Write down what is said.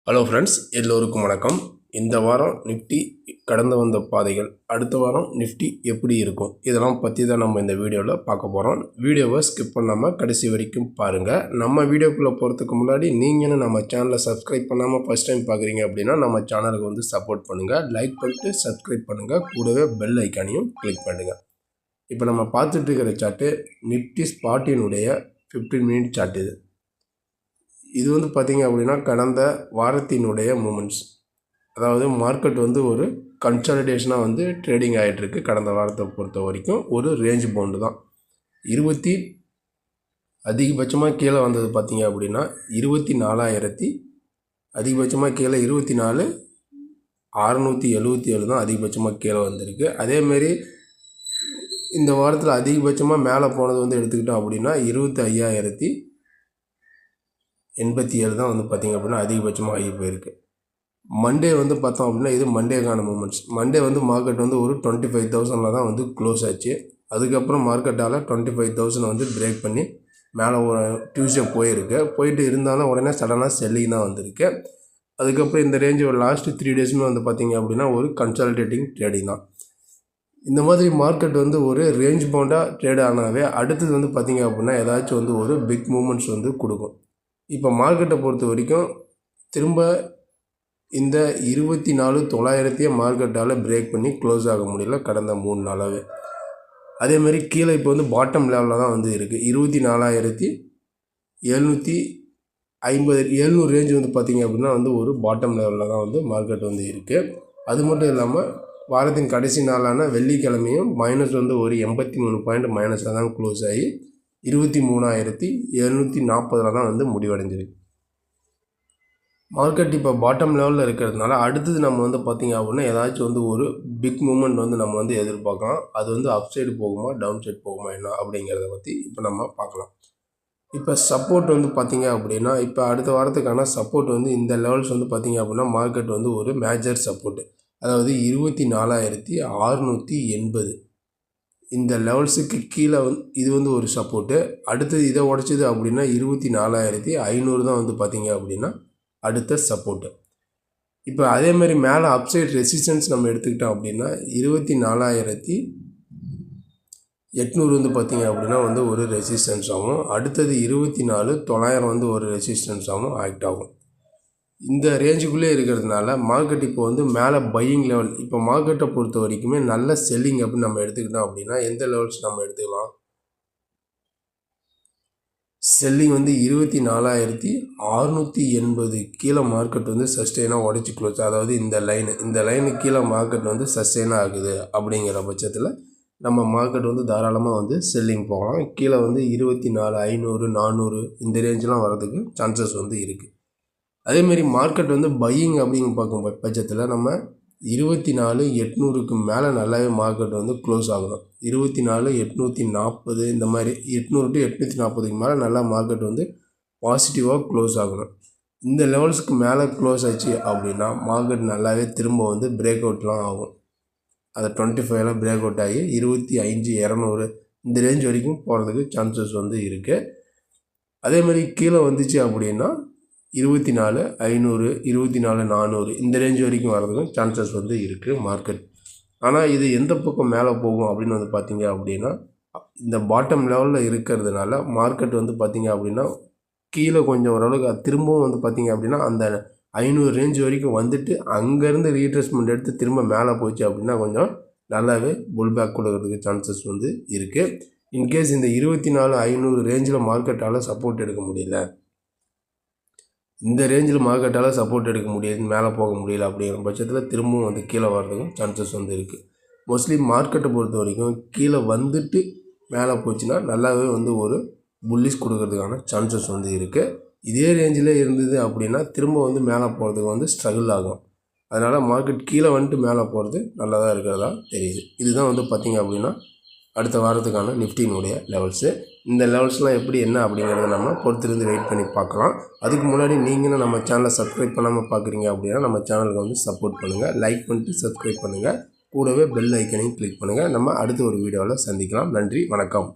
Hello friends, எல்லோருக்கும் வணக்கம். இந்த வாரம் நிஃப்டி கடந்து வந்த பாதைகள், அடுத்த வாரம் நிஃப்டி எப்படி இருக்கும், இதெல்லாம் பற்றி தான் நம்ம இந்த வீடியோவில் பார்க்க போகிறோம். வீடியோவை ஸ்கிப் பண்ணாமல் கடைசி வரைக்கும் பாருங்கள். நம்ம வீடியோக்குள்ளே போகிறதுக்கு முன்னாடி நீங்களும் நம்ம சேனலை சப்ஸ்கிரைப் பண்ணாமல் ஃபஸ்ட் டைம் பார்க்குறீங்க அப்படின்னா நம்ம சேனலுக்கு வந்து சப்போர்ட் பண்ணுங்கள். லைக் பண்ணிட்டு சப்ஸ்கிரைப் பண்ணுங்கள். கூடவே பெல் ஐக்கானையும் கிளிக் பண்ணுங்கள். இப்போ நம்ம பார்த்துட்டு இருக்கிற சார்ட்டு நிஃப்டி ஸ்பாட்டினுடைய 15 மினிட் சார்ட். இது வந்து பார்த்திங்க அப்படின்னா கடந்த வாரத்தினுடைய மூமெண்ட்ஸ், அதாவது மார்க்கெட் வந்து ஒரு கன்சாலிடேஷனாக வந்து ட்ரேடிங் ஆகிட்டுருக்கு. கடந்த வாரத்தை பொறுத்த வரைக்கும் ஒரு ரேஞ்ச் பவுண்டு தான். அதிகபட்சமாக கீழே வந்தது பார்த்திங்க அப்படின்னா 24,000, அதிகபட்சமாக கீழே 24,677 தான் அதிகபட்சமாக கீழே வந்திருக்கு. அதேமாரி இந்த வாரத்தில் அதிகபட்சமாக மேலே போனது வந்து எடுத்துக்கிட்டோம் அப்படின்னா 25,087 தான் வந்து பார்த்திங்க அப்படின்னா அதிகபட்சமாக ஆகி போயிருக்கு. மண்டே வந்து பார்த்தோம் அப்படின்னா இது மண்டேக்கான மூமெண்ட்ஸ். மண்டே வந்து மார்க்கெட் வந்து ஒரு 25,000 தான் வந்து க்ளோஸ் ஆச்சு. அதுக்கப்புறம் மார்க்கெட்டால் 25,000 வந்து பிரேக் பண்ணி மேலே ஒரு டியூஸ்டே போயிட்டு இருந்தாலும் உடனே சடனாக செல்லிங் தான் வந்திருக்கு. அதுக்கப்புறம் இந்த ரேஞ்சு ஒரு லாஸ்ட்டு 3 டேஸுமே வந்து பார்த்திங்க அப்படின்னா ஒரு கன்சாலிடேட்டிங் ட்ரேடிங் தான். இந்த மாதிரி மார்க்கெட் வந்து ஒரு ரேஞ்ச் பவுண்டாக ட்ரேட் ஆனாவே அடுத்தது வந்து பார்த்திங்க அப்படின்னா ஏதாச்சும் வந்து ஒரு பிக் மூமெண்ட்ஸ் வந்து கொடுக்கும். இப்போ மார்க்கெட்டை பொறுத்த வரைக்கும் திரும்ப இந்த 24,900 மார்க்கெட்டால் பிரேக் பண்ணி க்ளோஸ் ஆக முடியல கடந்த 3 நாளாகவே. அதேமாதிரி கீழே இப்போ வந்து பாட்டம் லெவலில் தான் வந்து இருக்குது. 24,750 ரேஞ்சு வந்து பார்த்திங்க அப்படின்னா வந்து ஒரு பாட்டம் லெவலில் தான் வந்து மார்க்கெட் வந்து இருக்குது. அது மட்டும் இல்லாமல் வாரத்தின் கடைசி நாளான வெள்ளிக்கிழமையும் மைனஸ் வந்து ஒரு 83 பாயிண்ட் மைனஸில் தான் க்ளோஸ் ஆகி 23,740 தான் வந்து முடிவடைஞ்சிருக்கு. மார்க்கெட் இப்போ பாட்டம் லெவலில் இருக்கிறதுனால அடுத்தது நம்ம வந்து பார்த்திங்க அப்படின்னா ஏதாச்சும் வந்து ஒரு பிக் மூமெண்ட் வந்து நம்ம வந்து எதிர்பார்க்கலாம். அது வந்து அப் சைடு போகுமா டவுன் சைடு போகுமா என்ன அப்படிங்கிறத பற்றி இப்போ நம்ம பார்க்கலாம். இப்போ சப்போர்ட் வந்து பார்த்திங்க அப்படின்னா இப்போ அடுத்த வாரத்துக்கான சப்போர்ட் வந்து இந்த லெவல்ஸ் வந்து பார்த்திங்க அப்படின்னா மார்க்கெட் வந்து ஒரு மேஜர் சப்போர்ட்டு, அதாவது 24,680 இந்த லெவல்ஸுக்கு கீழே இது வந்து ஒரு சப்போர்ட்டு. அடுத்தது இதை உடச்சிது அப்படின்னா 24,500 தான் வந்து பார்த்திங்க அப்படின்னா அடுத்த சப்போர்ட்டு. இப்போ அதேமாதிரி மேலே அப்சைட் ரெசிஸ்டன்ஸ் நம்ம எடுத்துக்கிட்டோம் அப்படின்னா 24,800 வந்து பார்த்திங்க அப்படின்னா வந்து ஒரு ரெசிஸ்டன்ஸ் ஆகும். அடுத்தது 24,900 வந்து ஒரு ரெசிஸ்டன்ஸ் ஆகும், ஆக்ட் ஆகும். இந்த ரேஞ்சுக்குள்ளே இருக்கிறதுனால மார்க்கெட் இப்போ வந்து மேலே பையிங் லெவல். இப்போ மார்க்கெட்டை பொறுத்த வரைக்குமே நல்ல செல்லிங் அப்படின்னு நம்ம எடுத்துக்கிட்டோம் அப்படின்னா எந்த லெவல்ஸ் நம்ம எடுத்துக்கலாம். செல்லிங் வந்து 24,680 கீழே மார்க்கெட் வந்து சஸ்டெயினாக உடச்சி க்ளோஸ், அதாவது இந்த லைனுக்கு கீழே மார்க்கெட் வந்து சஸ்டெயினாக ஆகுது. அப்படிங்கிற பட்சத்தில் நம்ம மார்க்கெட் வந்து தாராளமாக வந்து செல்லிங் போகலாம். கீழே வந்து 24,500 400 இந்த ரேஞ்செலாம் வர்றதுக்கு சான்சஸ் வந்து இருக்குது. அதேமாரி மார்க்கெட் வந்து பையிங் அப்படிங்க பார்க்கும் பட்சத்தில் நம்ம 24,800க்கு மேலே நல்லாவே மார்க்கெட் வந்து க்ளோஸ் ஆகணும். 24,840 இந்த மாதிரி 800 to 840க்கு மேலே நல்லா மார்க்கெட் வந்து பாசிட்டிவாக க்ளோஸ் ஆகணும். இந்த லெவல்ஸுக்கு மேலே க்ளோஸ் ஆச்சு அப்படின்னா மார்க்கெட் நல்லாவே திரும்ப வந்து பிரேக் அவுட்லாம் ஆகும். அதை 25ல் பிரேக் அவுட் ஆகி 25,200 இந்த ரேஞ்ச் வரைக்கும் போகிறதுக்கு சான்சஸ் வந்து இருக்குது. அதேமாதிரி கீழே வந்துச்சு அப்படின்னா 24,500 24,400 இந்த ரேஞ்ச் வரைக்கும் வர்றதுக்கும் சான்சஸ் வந்து இருக்குது மார்க்கெட். ஆனால் இது எந்த பக்கம் மேலே போகும் அப்படின்னு வந்து பார்த்திங்க அப்படின்னா இந்த பாட்டம் லெவலில் இருக்கிறதுனால மார்க்கெட் வந்து பார்த்திங்க அப்படின்னா கீழே கொஞ்சம் ஓரளவுக்கு திரும்பவும் வந்து பார்த்திங்க அப்படின்னா அந்த 500 ரேஞ்ச் வரைக்கும் வந்துட்டு அங்கேருந்து ரீட்ரேஸ்மெண்ட் எடுத்து திரும்ப மேலே போச்சு அப்படின்னா கொஞ்சம் நல்லாவே புல் பேக் கொடுக்கறதுக்கு சான்சஸ் வந்து இருக்குது. இன்கேஸ் இந்த 24,500 ரேஞ்சில் மார்க்கெட்டால் சப்போர்ட் எடுக்க முடியல, இந்த ரேஞ்சில் மார்க்கெட்டால் சப்போர்ட் எடுக்க முடியாது, மேலே போக முடியல அப்படிங்கிற பட்சத்தில் திரும்பவும் வந்து கீழே வர்றதுக்கும் சான்சஸ் வந்து இருக்குது. மோஸ்ட்லி மார்க்கெட்டை பொறுத்த வரைக்கும் கீழே வந்துட்டு மேலே போச்சுன்னா நல்லாவே வந்து ஒரு புல்லிஷ் கொடுக்கறதுக்கான சான்சஸ் வந்து இருக்குது. இதே ரேஞ்சில் இருந்தது அப்படின்னா திரும்ப வந்து மேலே போகிறதுக்கு வந்து ஸ்ட்ரகிள் ஆகும். அதனால் மார்க்கெட் கீழே வந்துட்டு மேலே போகிறது நல்லதாக இருக்கிறதா தெரியுது. இதுதான் வந்து பார்த்திங்க அப்படின்னா அடுத்த வாரத்துக்கான நிஃப்டியினுடைய லெவல்ஸு. இந்த லெவல்ஸ்லாம் எப்படி என்ன அப்படிங்கிறத நம்ம பொறுத்திருந்து வெயிட் பண்ணி பார்க்கலாம். அதுக்கு முன்னாடி நீங்களும் நம்ம சேனலை சப்ஸ்கிரைப் பண்ணாமல் பார்க்குறீங்க அப்படின்னா நம்ம சேனலுக்கு வந்து சப்போர்ட் பண்ணுங்கள். லைக் பண்ணிட்டு சப்ஸ்கிரைப் பண்ணுங்கள். கூடவே பெல் ஐக்கனையும் கிளிக் பண்ணுங்கள். நம்ம அடுத்த ஒரு வீடியோவில் சந்திக்கலாம். நன்றி, வணக்கம்.